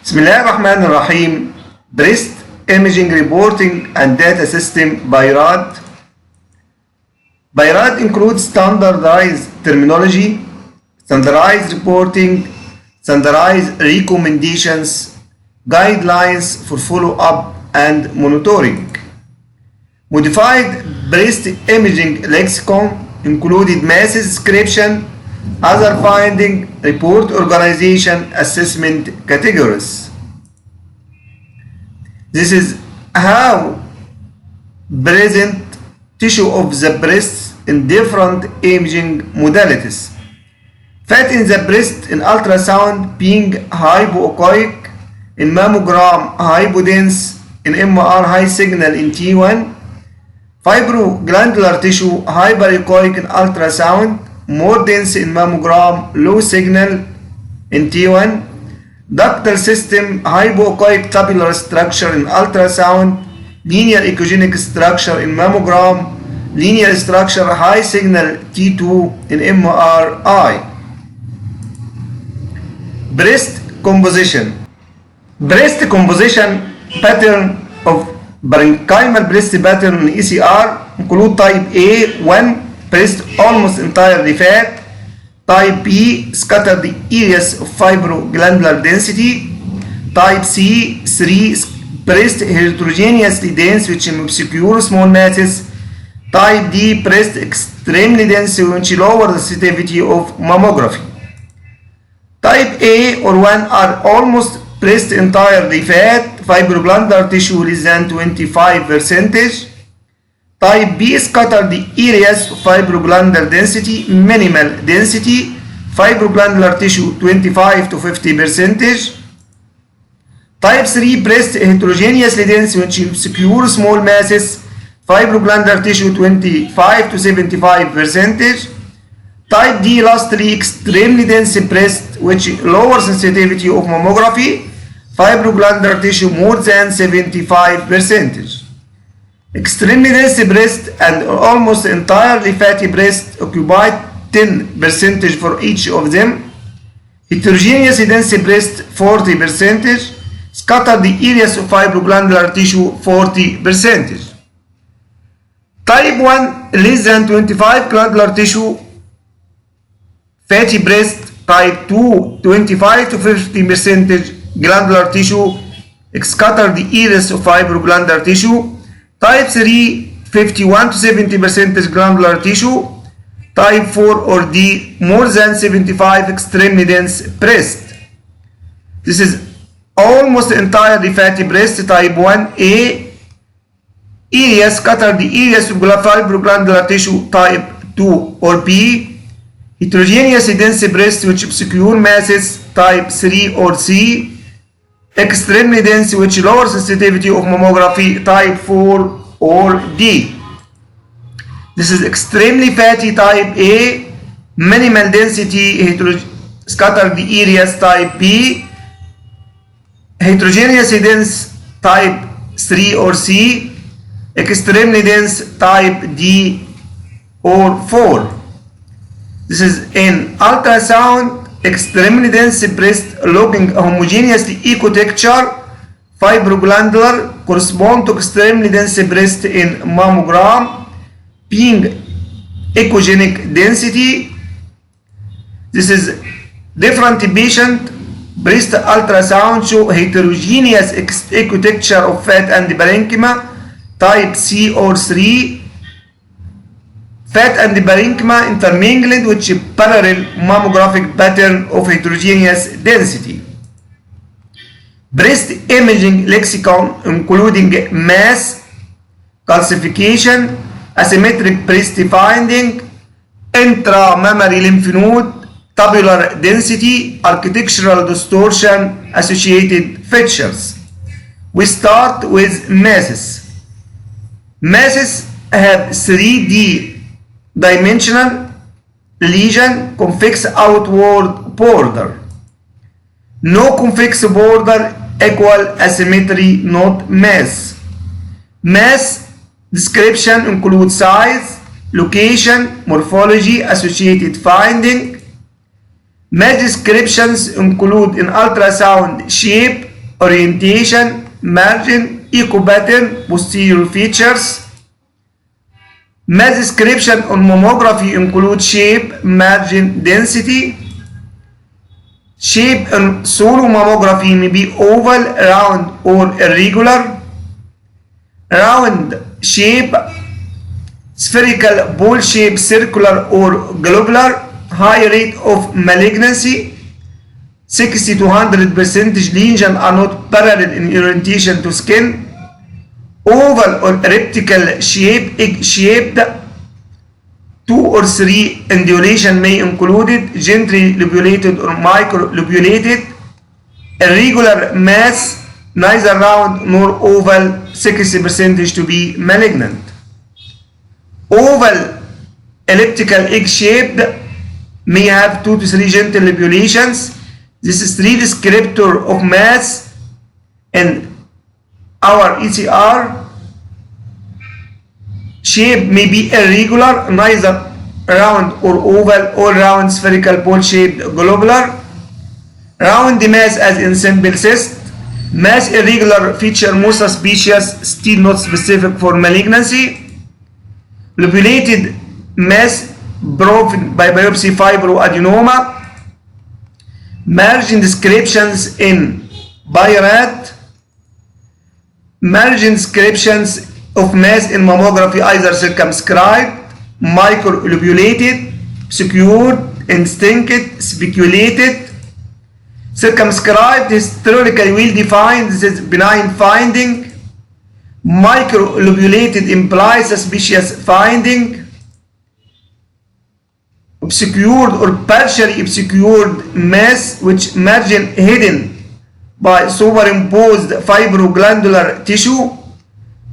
بسم الله الرحمن الرحيم. Breast Imaging Reporting and Data System BI-RAD. BI-RAD includes standardized terminology, standardized reporting, standardized recommendations, guidelines for follow-up and monitoring. Modified breast imaging lexicon included masses description, other finding, report organization, assessment categories. This is how present tissue of the breast in different imaging modalities. Fat in the breast in ultrasound being hypoechoic, in mammogram hypodense, in MR high signal in T1, fibroglandular tissue hyperechoic in ultrasound, more dense in mammogram, low signal in T1, ductal system, hypoechoic tubular structure in ultrasound, linear echogenic structure in mammogram, linear structure high signal T2 in MRI. Breast composition. Breast composition pattern of parenchymal breast pattern in ECR include type A, 1, breast almost entirely fat, type B, scattered areas of fibroglandular density, type C, 3, breast heterogeneously dense which obscure small masses, type D, breast extremely dense which lower the sensitivity of mammography. Type A or 1 are almost breast entirely fat, fibroglandular tissue less than 25%. Type B, scattered areas of fibroglandular density, minimal density, fibroglandular tissue 25 to 50%. Type 3, breast heterogeneously dense which obscure small masses, fibroglandular tissue 25 to 75%. Type D, lastly, extremely dense breast which lower sensitivity of mammography, fibroglandular tissue more than 75%. Extremely dense breast and almost entirely fatty breast occupy 10% for each of them. Heterogeneously dense breast 40%. Scattered areas of fibroglandular tissue 40%. Type 1, less than 25 glandular tissue, fatty breast. Type 2, 25 to 50% glandular tissue, scattered areas of fibroglandular tissue. Type 3, 51 to 70% glandular tissue. Type 4 or D, more than 75 extremely dense breast. This is almost entirely fatty breast. Type 1A, areas scattered areas of fibroglandular tissue. Type 2 or B, heterogeneously dense breast which obscure masses. Type 3 or C, extremely dense which lower sensitivity of mammography. Type 4 or D. This is extremely fatty. Type A, minimal density scattered areas. Type B, heterogeneously dense. Type 3 or C, extremely dense. Type D or 4. This is in ultrasound. Extremely dense breast looking homogeneously echo texture, fibroglandular, correspond to extremely dense breast in mammogram being echogenic density. This is different patient breast ultrasound show heterogeneous echo texture of fat and parenchyma. Type C or 3, fat and parenchyma intermingled with parallel mammographic pattern of heterogeneous density. Breast imaging lexicon including mass, calcification, asymmetric breast finding, intramammary lymph node, tubular density, architectural distortion, associated features. We start with masses. Masses have 3D dimensional lesion, convex outward border. No convex border equal asymmetry, not mass. Mass description includes size, location, morphology, associated finding. Mass descriptions include in ultrasound shape, orientation, margin, echo pattern, posterior features. Mass description on mammography include shape, margin, density. Shape on solo mammography may be oval, round, or irregular. Round shape, spherical, ball shape, circular, or globular. High rate of malignancy. 60 to 100% lesions are not parallel in orientation to skin. Oval or elliptical shape, egg-shaped. 2 or 3 undulation may include gently lobulated or microlobulated. Irregular mass, neither round nor oval, 60% to be malignant. Oval elliptical egg-shaped may have 2 to 3 gentle lobulations. This is 3 descriptor of mass in our ECR. Shape may be irregular, neither round or oval, or round, spherical, ball-shaped, globular. Round mass as in simple cyst. Mass irregular feature more suspicious, still not specific for malignancy. Lobulated mass proven by biopsy fibroadenoma. Margin descriptions in BI-RAD. Margin descriptions of mass in mammography either circumscribed, microlobulated, secured, instinct, speculated. Circumscribed, historically well defined, this is benign finding. Microlobulated implies suspicious finding. Obscured or partially obscured mass which margin hidden by superimposed fibroglandular tissue.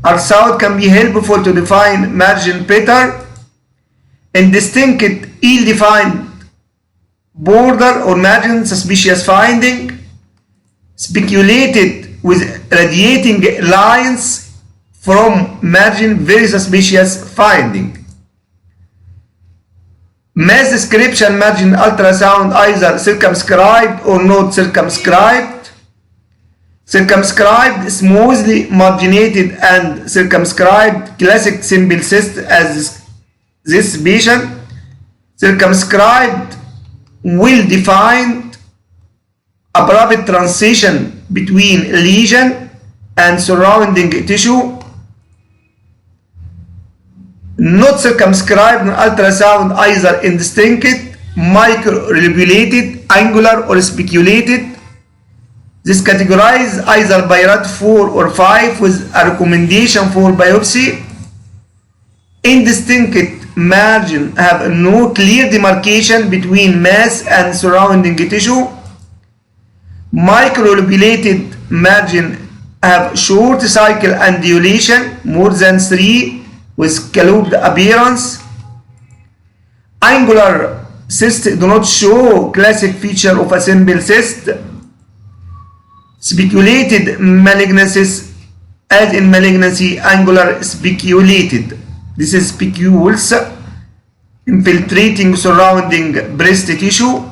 Ultrasound can be helpful to define margin better. Indistinct, ill-defined border or margin, suspicious finding. Speculated with radiating lines from margin, very suspicious finding. Mass description margin ultrasound either circumscribed or not circumscribed. Circumscribed, smoothly marginated and circumscribed, classic simple cyst as this patient. Circumscribed, well defined, abrupt transition between lesion and surrounding tissue. Not circumscribed in ultrasound either indistinct, microlobulated, angular, or speculated. This categorized either by RAD 4 or 5 with a recommendation for biopsy. Indistinct margin have no clear demarcation between mass and surrounding tissue. Microlobulated margin have short cycle undulation, more than 3, with scalloped appearance. Angular cysts do not show classic feature of a simple cyst. Speculated malignancies, as in malignancy, angular speculated. This is spicules infiltrating surrounding breast tissue.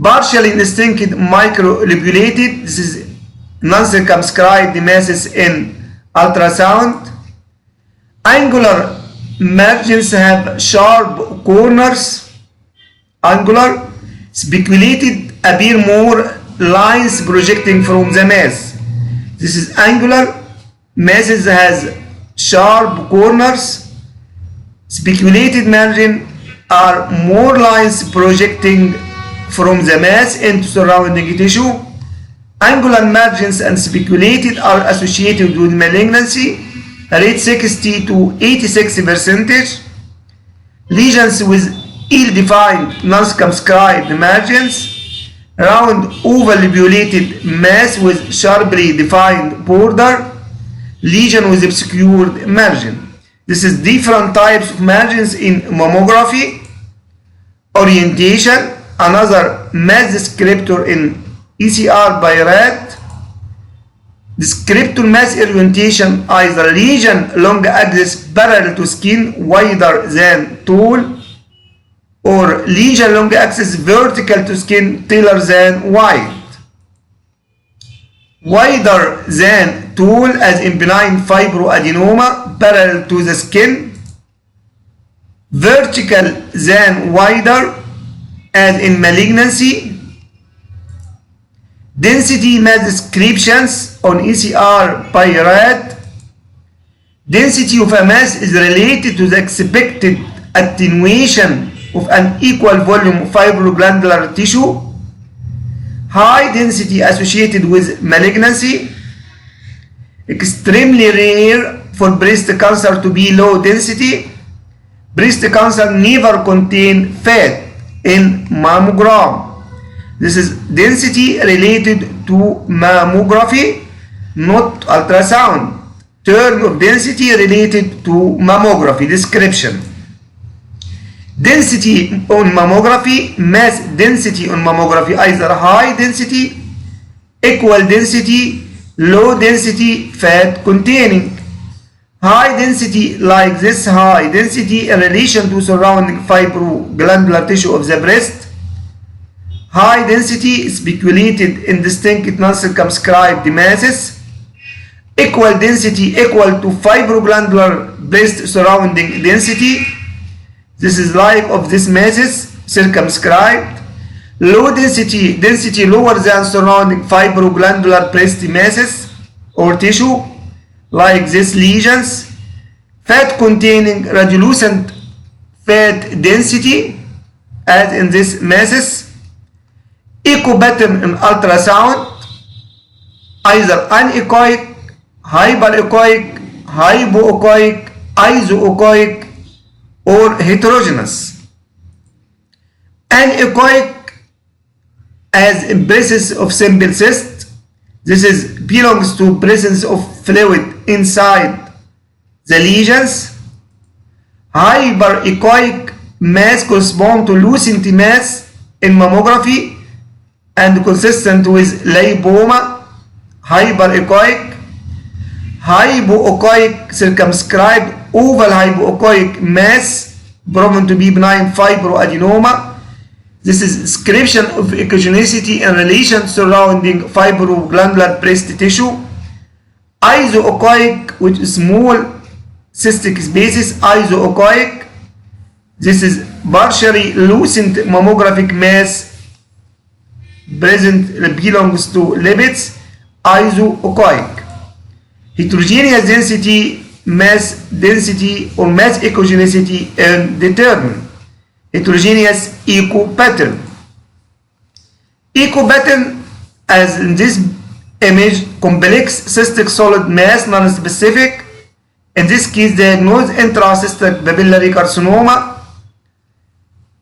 Partially indistinct microlobulated. This is non-circumscribed masses in ultrasound. Angular margins have sharp corners. Angular speculated appear more lines projecting from the mass. This is angular. Masses has sharp corners. Speculated margin are more lines projecting from the mass into surrounding tissue. Angular margins and speculated are associated with malignancy, rate 60 to 86%. Lesions with ill-defined non-circumscribed margins. Round oval lobulated mass with sharply defined border. Lesion with obscured margin. This is different types of margins in mammography. Orientation, another mass descriptor in ECR by RAD. Descriptor mass orientation, either lesion long axis parallel to skin, wider than tall, or lesion long axis vertical to skin, taller than wide. wider than tall as in benign fibroadenoma parallel to the skin, vertical than wider as in malignancy, density mass descriptions on ECR by rad, density of a mass is related to the expected attenuation of an equal volume of fibroglandular tissue, high density associated with malignancy, extremely rare for breast cancer to be low density, breast cancer never contain fat in mammogram. This is density related to mammography, not ultrasound. Term of density related to mammography description. Density on mammography, mass density on mammography, either high density, equal density, low density, fat containing. High density like this high density in relation to surrounding fibroglandular tissue of the breast. High density speculated in distinct non-circumscribed masses. Equal density equal to fibroglandular breast surrounding density. This is like of these masses circumscribed. Low density, density lower than surrounding fibroglandular breast masses or tissue, like these lesions. Fat containing radiolucent fat density, as in these masses. Echo pattern in ultrasound, either anechoic, hyperechoic, hypoechoic, isoechoic, or heterogeneous. Anechoic as in presence of simple cyst. This belongs to presence of fluid inside the lesions. Hyperechoic mass correspond to lucent mass in mammography and consistent with lipoma. Hyperechoic. Hypoechoic circumscribed oval hypoechoic mass proven to be benign fibroadenoma. This is description of echogenicity in relation surrounding fibroglandular breast tissue. Isoechoic, which is small cystic spaces. Isoechoic. This is partially lucent mammographic mass present belongs to lipids. Isoechoic. Heterogeneous density, mass density or mass echogenicity and determine. Heterogeneous echo pattern. Echo pattern, as in this image, complex cystic solid mass, non-specific. In this case, diagnosed intracystic papillary carcinoma.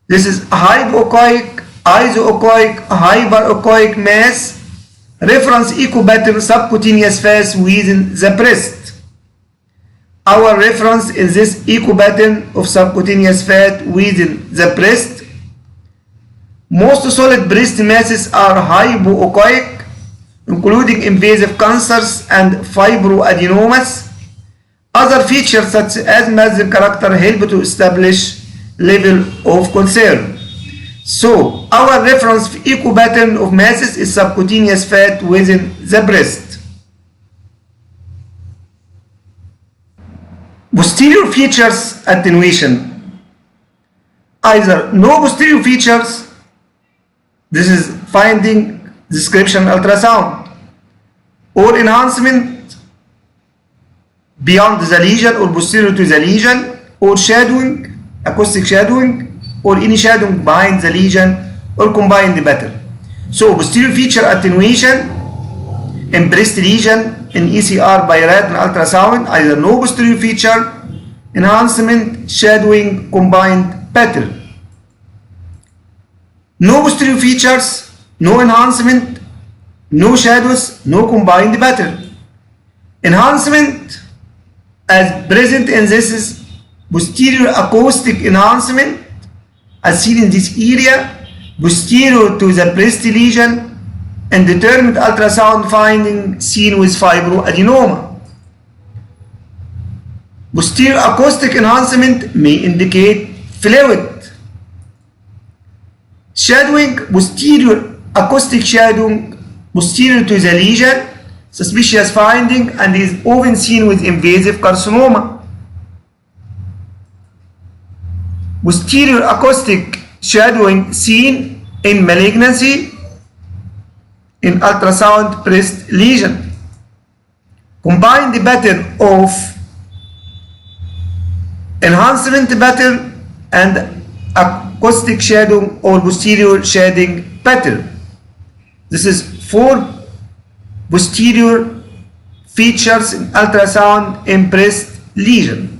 This is hypoechoic, isoechoic, hyperechoic mass. Reference echo pattern, subcutaneous phase within the breast. Our reference is this echo pattern of subcutaneous fat within the breast. Most solid breast masses are hypoechoic, including invasive cancers and fibroadenomas. Other features such as mass character help to establish level of concern. So, our reference echo pattern of masses is subcutaneous fat within the breast. Posterior features attenuation. Either no posterior features, this is finding description ultrasound, or enhancement beyond the lesion or posterior to the lesion, or shadowing, acoustic shadowing, or any shadowing behind the lesion, or combined pattern. So posterior feature attenuation in breast lesion in ECR by rad and ultrasound, either no posterior feature, enhancement, shadowing, combined pattern. No posterior features, no enhancement, no shadows, no combined pattern. Enhancement, as present in this, is posterior acoustic enhancement, as seen in this area, posterior to the breast lesion, and determined ultrasound finding seen with fibroadenoma. Posterior acoustic enhancement may indicate fluid. Shadowing, posterior acoustic shadowing posterior to the lesion, suspicious finding and is often seen with invasive carcinoma. Posterior acoustic shadowing seen in malignancy in ultrasound breast lesion. Combine the pattern of enhancement pattern and acoustic shadow or posterior shading pattern. This is 4 posterior features in ultrasound in breast lesion.